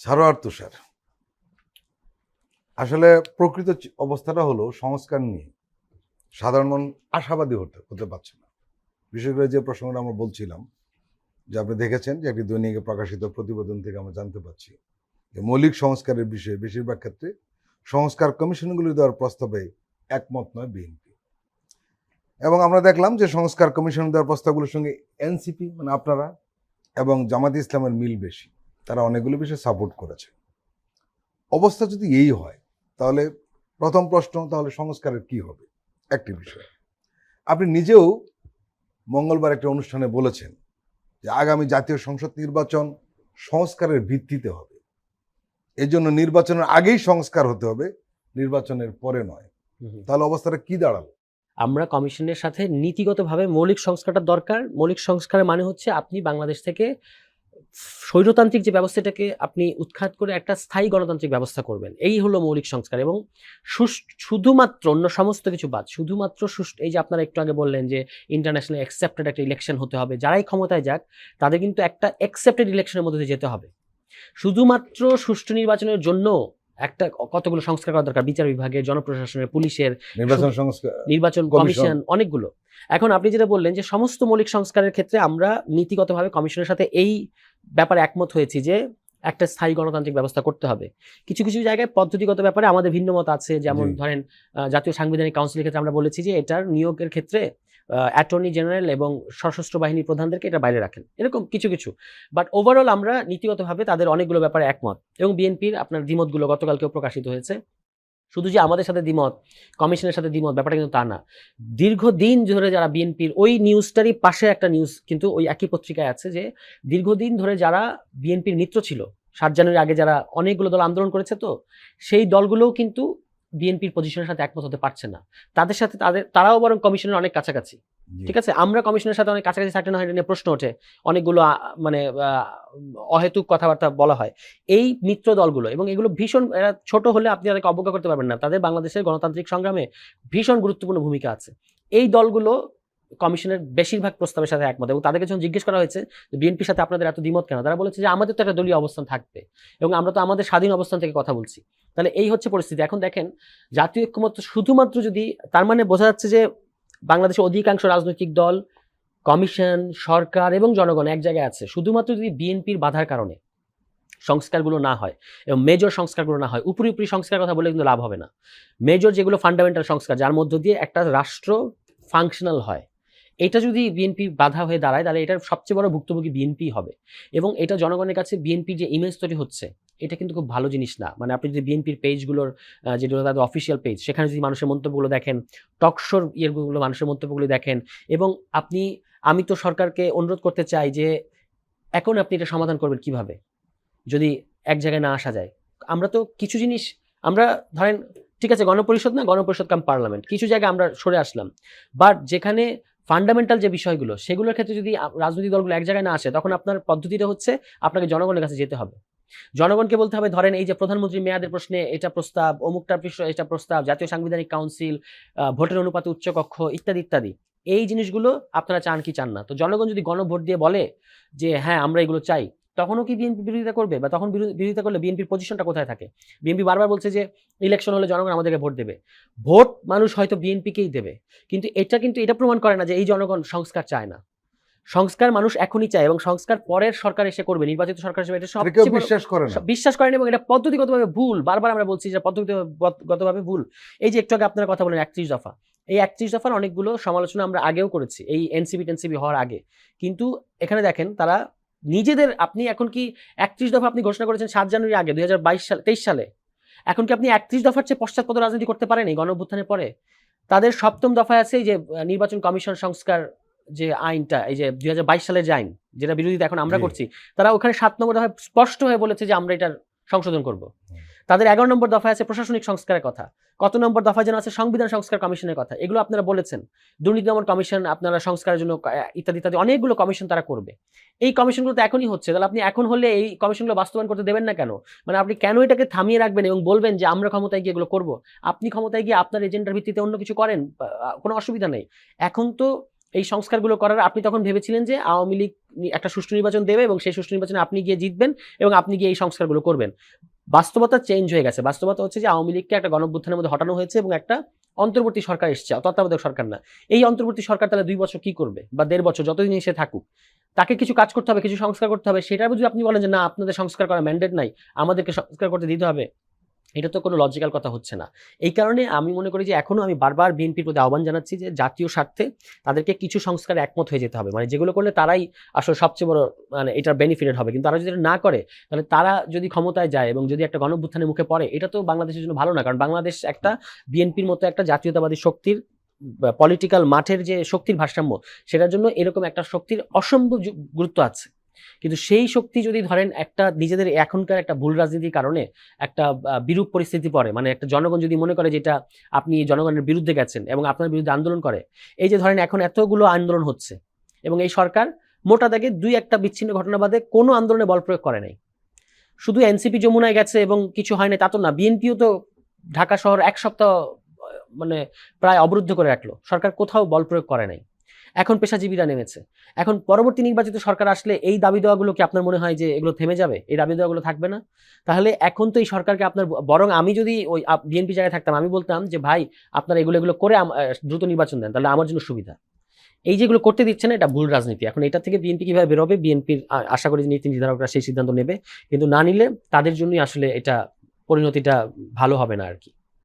সারোয়ার তুষার, আসলে প্রকৃত অবস্থাটা হলো সংস্কার নিয়ে সাধারণ মানুষ আশাবাদী হতে পারছে না। বিশেষ করে যে প্রসঙ্গটা আমরা বলছিলাম যে আপনি দেখেছেন যে একটি দৈনিকে প্রকাশিত প্রতিবেদন থেকে আমরা জানতে পারছি যে মৌলিক সংস্কারের বিষয়ে বেশিরভাগ ক্ষেত্রে সংস্কার কমিশনগুলি দেওয়ার প্রস্তাবে একমত নয় বিএনপি। এবং আমরা দেখলাম যে সংস্কার কমিশন দেওয়ার প্রস্তাবগুলোর সঙ্গে এনসিপি মানে আপনারা এবং জামাত ইসলামের মিল বেশি, তারা অনেকগুলো বিষয়ে সাপোর্ট করেছে। অবস্থা যদি এই হয় তাহলে প্রথম প্রশ্ন, তাহলে সংস্কারের কি হবে? একটি বিষয় আপনি নিজেও মঙ্গলবার একটা অনুষ্ঠানে বলেছেন যে আগামী জাতীয় সংসদ নির্বাচন সংস্কারের ভিত্তিতে হবে, এজন্য নির্বাচনের আগেই সংস্কার হতে হবে, নির্বাচনের পরে নয়। তাহলে অবস্থাটা কি দাঁড়ালো? আমরা কমিশনের সাথে নীতিগতভাবে মৌলিক সংস্কারটা দরকার। মৌলিক সংস্কারের মানে হচ্ছে আপনি বাংলাদেশ থেকে স্বৈরতান্ত্রিক যে ব্যবস্থাটাকে আপনি উৎখাত করে একটা স্থায়ী গণতান্ত্রিক ব্যবস্থা করবেন, এই হলো মৌলিক সংস্কার। এবং শুধুমাত্র অন্য সমস্ত কিছু বাদ, শুধুমাত্র এই যে আপনারা একটু আগে বললেন যে ইন্টারন্যাশনাল অ্যাকসেপ্টেড একটা ইলেকশন হতে হবে, যারাই ক্ষমতায় যাক তাদের কিন্তু একটা অ্যাকসেপ্টেড ইলেকশনের মধ্যে দিয়ে যেতে হবে। শুধুমাত্র সুষ্ঠু নির্বাচনের জন্য একটা কতগুলো সংস্কার করা দরকার, বিচার বিভাগের, জনপ্রশাসনের, পুলিশের, নির্বাচন কমিশন, অনেকগুলো। এখন আপনি যেটা বললেন যে সমস্ত মৌলিক সংস্কারের ক্ষেত্রে আমরা নীতিগতভাবে কমিশনের সাথে এই ব্যাপারে একমত হয়েছি যে একটা স্থায়ী গণতান্ত্রিক ব্যবস্থা করতে হবে। কিছু কিছু জায়গায় পদ্ধতিগত ব্যাপারে আমাদের ভিন্ন মত আছে, যেমন ধরেন জাতীয় সাংবিধানিক কাউন্সিলের ক্ষেত্রে আমরা বলেছি যে এটার নিয়োগের ক্ষেত্রে অ্যাটর্নি জেনারেল এবং সশস্ত্র বাহিনীর প্রধানদেরকে এটা বাইরে রাখেন, এরকম কিছু কিছু। বাট ওভারঅল আমরা নীতিগতভাবে তাদের অনেকগুলো ব্যাপারে একমত। এবং বিএনপির আপনার দ্বিমতগুলো গতকালকেও প্রকাশিত হয়েছে। শুধু যে আমাদের সাথে দ্বিমত, কমিশনের সাথে দ্বিমত, ব্যাপারটা কিন্তু তা না। দীর্ঘদিন ধরে যারা বিএনপির, ওই নিউজটারই পাশে একটা নিউজ কিন্তু ওই একই পত্রিকায় আছে যে দীর্ঘদিন ধরে যারা বিএনপির মিত্র ছিল, ৭ জানুয়ারি আগে যারা অনেকগুলো দল আন্দোলন করেছে, তো সেই দলগুলোও কিন্তু বিএনপির পজিশনের সাথে একমত হতে পারছে না। তাদের সাথে তারাও বরং কমিশনের অনেক কাছাকাছি। ঠিক আছে, আমরা কমিশনের সাথে অনেক কাছাকাছি থাকলে না হয়, এটা নিয়ে প্রশ্ন ওঠে, অনেকগুলো মানে অহেতুক কথাবার্তা বলা হয়। এই মিত্র দলগুলো, এবং এগুলো ভীষণ, এরা ছোট হলে আপনি তাদেরকে অবজ্ঞা করতে পারবেন না, তাদের বাংলাদেশের গণতান্ত্রিক সংগ্রামে ভীষণ গুরুত্বপূর্ণ ভূমিকা আছে। এই দলগুলো কমিশনের বেশিরভাগ প্রস্তাবের সাথে একমত। এবং তাদেরকে যখন জিজ্ঞেস করা হয়েছে যে বিএনপির সাথে আপনাদের এত দ্বিমত কেন, তারা বলেছে যে আমাদের তো একটা দলীয় অবস্থান থাকবে এবং আমরা তো আমাদের স্বাধীন অবস্থান থেকে কথা বলছি। তাহলে এই হচ্ছে পরিস্থিতি। এখন দেখেন, জাতীয় ঐক্যমত্য শুধুমাত্র যদি, তার মানে বোঝা যাচ্ছে যে বাংলাদেশের অধিকাংশ রাজনৈতিক দল, কমিশন, সরকার এবং জনগণ এক জায়গায় আছে। শুধুমাত্র যদি বিএনপির বাধার কারণে সংস্কারগুলো না হয় এবং মেজর সংস্কারগুলো না হয়, উপরি সংস্কার কথা বলে কিন্তু লাভ হবে না। মেজর যেগুলো ফান্ডামেন্টাল সংস্কার, যার মধ্য দিয়ে একটা রাষ্ট্র ফাংশনাল হয়, এটা যদি বিএনপি বাধা হয়ে দাঁড়ায়, তাহলে এটার সবচেয়ে বড় ভুক্তভোগী বিএনপি হবে। এবং এটা জনগণের কাছে বিএনপির যে ইমেজ তৈরি হচ্ছে, এটা কিন্তু খুব ভালো জিনিস না। মানে আপনি যদি বিএনপির পেজগুলোর, যেগুলো তাদের অফিসিয়াল পেজ, সেখানে যদি মানুষের মন্তব্যগুলো দেখেন, টকশোর ইয়েগুলো মানুষের মন্তব্যগুলো দেখেন, এবং আমি তো সরকারকে অনুরোধ করতে চাই যে এখন আপনি এটা সমাধান করবেন কিভাবে যদি এক জায়গায় না আসা যায়। আমরা তো কিছু জিনিস, আমরা ধরেন ঠিক আছে গণপরিষদ না, গণপরিষদ কাম পার্লামেন্ট, কিছু জায়গায় আমরা সরে আসলাম, বাট যেখানে ফান্ডামেন্টাল যে বিষয়গুলো, সেগুলোর ক্ষেত্রে যদি রাজনৈতিক দলগুলো এক জায়গায় না আসে, তখন আপনার পদ্ধতিটা হচ্ছে আপনাকে জনগণের কাছে যেতে হবে, জনগণকে বলতে হবে, ধরেন এই যে প্রধানমন্ত্রী মেয়াদের প্রশ্নে এটা প্রস্তাব, অমুকটার বিষয়ে এটা প্রস্তাব, জাতীয় সাংবিধানিক কাউন্সিল, ভোটের অনুপাতে উচ্চকক্ষ, ইত্যাদি ইত্যাদি। এই জিনিসগুলো আপনারা চান কি চান না? তো জনগণ যদি গণভোট দিয়ে বলে যে হ্যাঁ আমরা এগুলো চাই, তখনও কি বিএনপি বিরোধিতা করবে? বা তখন বিরোধিতা করলে বিএনপির পজিশনটা কোথায় থাকে? বিএনপি বারবার বলছে যে ইলেকশন হলে জনগণ আমাদেরকে ভোট দেবে। ভোট মানুষ হয়তো বিএনপিকেই দেবে, কিন্তু এটা প্রমাণ করে না যে এই জনগণ সংস্কার চায় না। সংস্কার মানুষ এখনই চায়, এবং সংস্কার পরের সরকার এসে করবে, নির্বাচিত সরকার হিসেবে। এটা সবচেয়ে বিশ্বাস করেন, এবং এটা পদ্ধতিগতভাবে ভুল। বারবার আমরা বলছি যে পদ্ধতিগতভাবে ভুল। এই যে একটু আগে আপনারা কথা বলেন 31 দফা, এই 31 দফার অনেকগুলো সমালোচনা আমরা আগেও করেছি, এই এনসিপি হওয়ার আগে। কিন্তু এখানে দেখেন তারা নিজেদের, আপনি এখন কি 31 দফা আপনি ঘোষণা করেছেন 7 জানুয়ারি আগে 2023 সালে, এখন কি আপনি 31 দফার চেয়ে পশ্চাৎপদ রাজনীতি করতে পারেন এই গণঅভ্যুত্থানের পরে? তাদের 7ম দফায় আছে এই যে নির্বাচন কমিশন সংস্কার যে আইনটা, এই যে 2022 সালের যে আইন, যেটা বিরোধিতা এখন আমরা করছি, তারা ওখানে 7 নম্বর দফায় স্পষ্ট হয়ে বলেছে যে আমরা এটার সংশোধন করব। তাদের 11 নম্বর দফায় আছে প্রশাসনিক সংস্কারের কথা, কত নম্বর দফায় যেন আছে সংবিধান সংস্কার কমিশনের কথা। এগুলো আপনারা বলেছেন, দুর্নীতি দমন কমিশন আপনারা সংস্কারের জন্য, ইত্যাদি ইত্যাদি অনেকগুলো কমিশন তারা করবে। এই কমিশনগুলো তো এখনই হচ্ছে, তাহলে আপনি এখন হলে এই কমিশনগুলো বাস্তবায়ন করতে দেবেন না কেন? মানে আপনি কেন এটাকে থামিয়ে রাখবেন এবং বলবেন যে আমরা ক্ষমতায় গিয়ে এগুলো করবো? আপনি ক্ষমতায় গিয়ে আপনার এজেন্ডার ভিত্তিতে অন্য কিছু করেন, কোনো অসুবিধা নেই। এখন তো এই সংস্কারগুলো করার, আপনি তখন ভেবেছিলেন যে আওয়ামী লীগ একটা সুষ্ঠু নির্বাচন দেবে এবং সেই সুষ্ঠু নির্বাচনে আপনি গিয়ে জিতবেন এবং আপনি গিয়ে এই সংস্কারগুলো করবেন। বাস্তবতা চেঞ্জ হয়ে গেছে। বাস্তবতা হচ্ছে যে আওয়ামী লীগকে একটা গণঅভ্যুত্থানের মধ্যে হটানো হয়েছে এবং একটা অন্তর্বর্তী সরকার এসছে, তত্ত্বাবধায়ক সরকার না। এই অন্তর্বর্তী সরকার তাহলে 2 বছর কি করবে বা 1.5 বছর যতদিন সে থাকুক, তাকে কিছু কাজ করতে হবে, কিছু সংস্কার করতে হবে। সেটার যদি আপনি বলেন যে না আপনাদের সংস্কার করা ম্যান্ডেট নাই, আমাদেরকে সংস্কার করতে দিতে হবে, এটা তো কোনো লজিক্যাল কথা হচ্ছে না। এই কারণে আমি মনে করি যে এখনো আমি বারবার বিএনপির প্রতি আহ্বান জানাচ্ছি যে জাতীয় স্বার্থে তাদেরকে কিছু সংস্কারে একমত হয়ে যেতে হবে, মানে যেগুলো করলে তারাই আসলে সবচেয়ে বড় মানে এটার বেনিফিটেড হবে। কিন্তু তারা যদি এটা না করে, তাহলে তারা যদি ক্ষমতায় যায় এবং যদি একটা গণঅভ্যুত্থানের মুখে পড়ে, এটা তো বাংলাদেশের জন্য ভালো না। কারণ বাংলাদেশ একটা বিএনপির মতো একটা জাতীয়তাবাদী শক্তির পলিটিক্যাল মাঠের যে শক্তির ভারসাম্য, সেটার জন্য এরকম একটা শক্তির অসম্ভব গুরুত্ব আছে। কিন্তু সেই শক্তি যদি ধরেন একটা নিজেদের এখনকার একটা ভুল রাজনীতির কারণে একটা বিরূপ পরিস্থিতি পড়ে, মানে একটা জনগণ যদি মনে করে যেটা আপনি জনগণের বিরুদ্ধে গেছেন এবং আপনার বিরুদ্ধে আন্দোলন করে, এই যে ধরেন এখন এতগুলো আন্দোলন হচ্ছে এবং এই সরকার মোটা দাগে 2-1টা বিচ্ছিন্ন ঘটনা বাদে কোনো আন্দোলনে বল প্রয়োগ করে নাই। শুধু এনসিপি যমুনায় গেছে এবং কিছু হয় না তা তো না, বিএনপিও তো ঢাকা শহর 1 সপ্তাহ মানে প্রায় অবরুদ্ধ করে রাখলো, সরকার কোথাও বল প্রয়োগ করে নাই। এখন পেশাজীবীরা নেমেছে। এখন পরবর্তী নির্বাচিত সরকার আসলে এই দাবি দেওয়াগুলো কি আপনার মনে হয় যে এগুলো থেমে যাবে? এই দাবি দেওয়াগুলো থাকবে না? তাহলে এখন তো এই সরকারকে আপনার বরং আমি যদি ওই বিএনপি জায়গায় থাকতাম, আমি বলতাম যে ভাই আপনারা এগুলো করে দ্রুত নির্বাচন দেন, তাহলে আমার জন্য সুবিধা। এই যেগুলো করতে দিচ্ছে না, এটা ভুল রাজনীতি। এখন এটা থেকে বিএনপি কিভাবে বেরোবে, বিএনপির আশা করি যে নীতি নির্ধারকরা সেই সিদ্ধান্ত নেবে, কিন্তু না নিলে তাদের জন্যই আসলে এটা পরিণতিটা ভালো হবে না আর কি।